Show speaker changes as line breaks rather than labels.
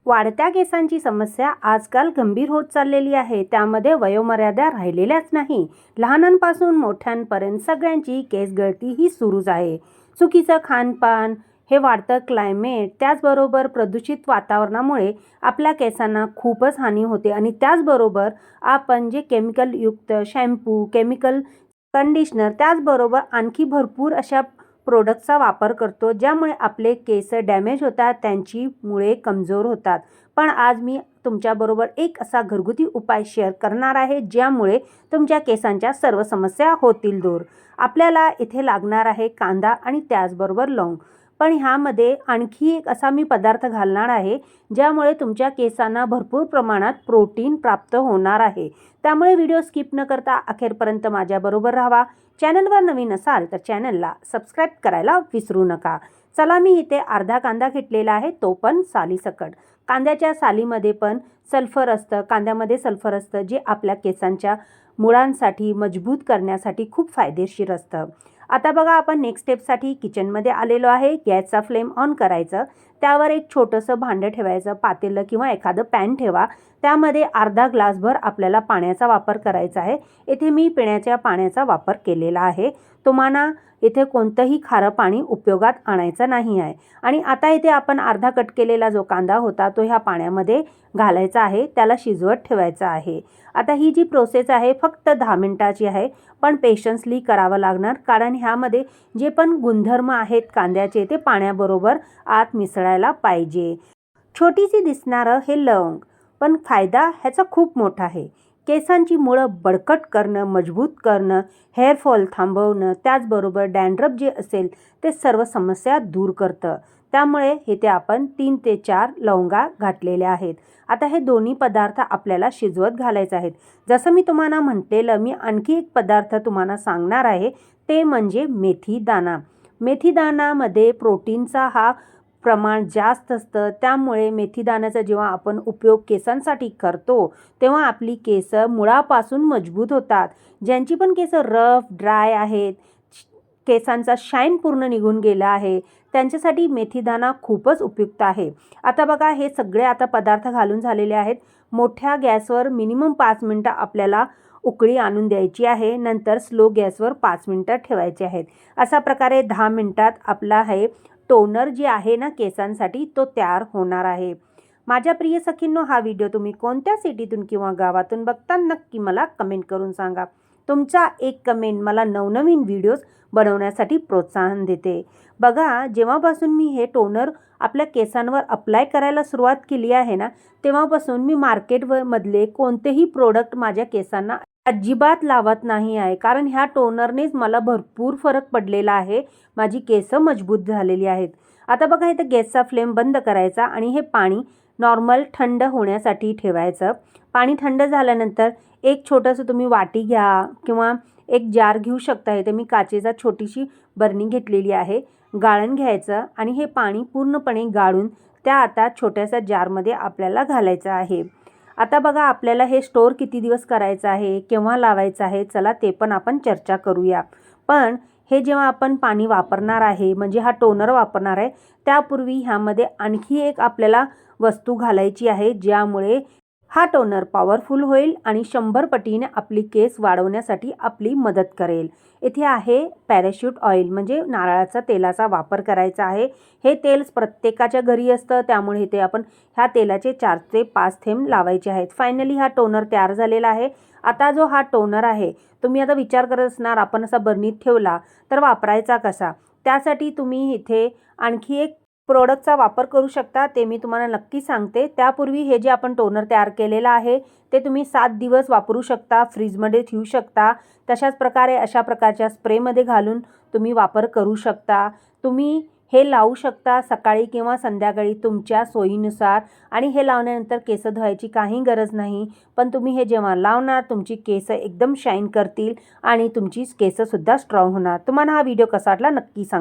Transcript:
वाढत्या केसांची समस्या आजकाल गंभीर होत चाललेली आहे। त्यामध्ये वयोमर्यादा राहिलेल्याच नाही। लहानांपासून मोठ्यांपर्यंत सगळ्यांची केस गळती ही सुरूच आहे। चुकीचं खानपान, हे वाढतं क्लायमेट, त्याचबरोबर प्रदूषित वातावरणामुळे आपल्या केसांना खूपच हानी होते आणि त्याचबरोबर आपण जे केमिकल युक्त शॅम्पू, केमिकल कंडिशनर, त्याचबरोबर आणखी भरपूर अशा प्रोडक्टचा वापर करतो, ज्यामुळे आपले केस डॅमेज होतात, त्यांची मुळे कमजोर होतात। पण आज मी तुमच्याबरोबर एक असा घरगुती उपाय शेअर करणार आहे, ज्यामुळे तुमच्या केसांच्या सर्व समस्या होतील दूर। आपल्याला इथे लागणार आहे कांदा आणि त्याचबरोबर लवंग। पण ह्यामध्ये आणखी एक असा मी पदार्थ घालणार आहे, ज्यामुळे तुमच्या केसांना भरपूर प्रमाणात प्रोटीन प्राप्त होणार आहे। त्यामुळे व्हिडिओ स्किप न करता अखेरपर्यंत माझ्याबरोबर राहा। चॅनलवर नवीन असाल तर चॅनलला सबस्क्राईब करायला विसरू नका। चला, मी इथे अर्धा कांदा घेतलेला आहे, तो पण सालीसकट। कांद्याच्या सालीमध्ये पण सल्फर असतं, कांद्यामध्ये सल्फर असतं, जे आपल्या केसांच्या मुळांसाठी मजबूत करण्यासाठी खूप फायदेशीर असतं। आता बघा, आपण नेक्स्ट स्टेपसाठी किचनमध्ये आलेलो आहे। गॅसचा फ्लेम ऑन करायचं, त्यावर एक छोटंसं भांडं ठेवायचं, पातेलं किंवा एखादं पॅन ठेवा। त्यामध्ये अर्धा ग्लासभर आपल्याला पाण्याचा वापर करायचा आहे। इथे मी पिण्याच्या पाण्याचा वापर केलेला आहे। तुम्हाला इथे कोणतंही खारं पाणी उपयोगात आणायचं नाही आहे। आणि आता इथे आपण अर्धा कट केलेला जो कांदा होता तो ह्या पाण्यामध्ये घालायचा आहे, त्याला शिजवत ठेवायचं आहे। आता ही जी प्रोसेस आहे फक्त 10 मिनिटाची आहे, पण पेशन्सली करावं लागणार, कारण ह्यामध्ये जे पण गुणधर्म आहेत कांद्याचे ते पाण्याबरोबर आत मिसळायला पाहिजे। छोटीशी दिसणारं हे लवंग, पण फायदा ह्याचा खूप मोठा आहे। केसांची मुळं बळकट करणं, मजबूत करणं, हेअरफॉल थांबवणं, त्याचबरोबर डॅन्ड्रफ जे असेल ते सर्व समस्या दूर करतं। त्यामुळे इथे आपण 3 ते 4 लवंगा घातलेल्या आहेत। आता हे दोन्ही पदार्थ आपल्याला शिजवत घालायचे आहेत। जसं मी तुम्हाला म्हटलेलं, मी आणखी एक पदार्थ तुम्हाला सांगणार आहे, ते म्हणजे मेथी दाणा। मेथी दाण्यामध्ये प्रोटीनचा हा प्रमाण जास्त असतं, त्यामुळे मेथी दाण्याचा जेव्हा आपण उपयोग केसांसाठी करतो, तेव्हा आपली केस मुळापासून मजबूत होतात। ज्यांची पण केस रफ, ड्राय आहेत, केसांचा शाईन पूर्ण निघून गेला आहे, त्यांच्यासाठी मेथी दाणा खूपच उपयुक्त आहे। आता बघा, हे सगळे आता पदार्थ घालून झालेले आहेत। मोठ्या गॅसवर मिनिमम 5 मिनिटं आपल्याला उकळी आणून द्यायची आहे, नंतर स्लो गॅसवर 5 मिनिटं ठेवायचे आहेत। अशा प्रकारे 10 मिनिटात आपला हे टोनर जे आहे ना केसांसाठी, तो तयार होणार आहे। माझ्या प्रिय सखींनो, हा व्हिडिओ तुम्ही कोणत्या सिटीतून किंवा गावातून बघता, नक्की मला कमेंट करून सांगा। तुमचा एक कमेंट मला नवनवीन व्हिडिओज बनवण्यासाठी प्रोत्साहन देते। बघा, जेव्हापासून मी हे टोनर आपल्या केसांवर अप्लाय करायला सुरुवात केली आहे ना, तेव्हापासून मी मार्केटमधले कोणतेही प्रोडक्ट माझ्या केसांना अजिबात लावत नाही आहे, कारण ह्या टोनरनेच मला भरपूर फरक पडलेला आहे। माझी केस मजबूत झालेली आहेत। आता बघा, इथं गॅसचा फ्लेम बंद करायचा आणि हे पाणी नॉर्मल थंड होण्यासाठी ठेवायचं। पाणी थंड झाल्यानंतर एक छोटंसं तुम्ही वाटी घ्या किंवा एक जार घेऊ शकता। इथे मी काचेचा छोटीशी बरणी घेतलेली आहे। गाळण घ्यायचं आणि हे पाणी पूर्णपणे गाळून त्या आता छोट्याशा जारमध्ये आपल्याला घालायचं आहे। आता बघा, आपल्याला हे स्टोअर किती दिवस करायचं आहे, केव्हा लावायचं आहे, चला ते पण आपण चर्चा करूया। पण हे जेव्हा आपण पाणी वापरणार आहे, म्हणजे हा टोनर वापरणार आहे, त्यापूर्वी ह्यामध्ये आणखी एक आपल्याला वस्तू घालायची आहे, ज्यामुळे हा टोनर पॉवरफुल होईल आणि 100 पटीने आपली केस वाढवण्यासाठी आपली मदत करेल। इथे आहे पॅराशूट ऑइल, म्हणजे नारळाचा तेलाचा वापर करायचा आहे। हे तेल प्रत्येकाच्या घरी असतं, त्यामुळे इथे आपण ह्या तेलाचे 4 ते 5 थेंब लावायचे आहेत। फायनली हा टोनर तयार झालेला आहे। आता जो हा टोनर आहे, तुम्ही आता विचार करत असणार, आपण असा बरणीत ठेवला तर वापरायचा कसा? त्यासाठी तुम्ही इथे आणखी एक प्रोडक्टचा वापर करू शकता, ते मी तुम्हाला नक्की सांगते। त्यापूर्वी हे जे आपण टोनर तयार केलेलं आहे, ते तुम्ही 7 दिवस वापरू शकता, फ्रीजमध्ये ठेवू शकता। तशाच प्रकारे अशा प्रकारच्या स्प्रेमध्ये घालून तुम्ही वापर करू शकता। तुम्ही हे लावू शकता सकाळी किंवा संध्याकाळी तुमच्या सोयीनुसार, आणि हे लावल्यानंतर केस धुवायची काही गरज नाही। पण तुम्ही हे जेव्हा लावणार, तुमची केस एकदम शाईन करतील आणि तुमची केससुद्धा स्ट्रॉंग होणार। तुम्हाला हा व्हिडिओ कसा वाटला नक्की सांगा।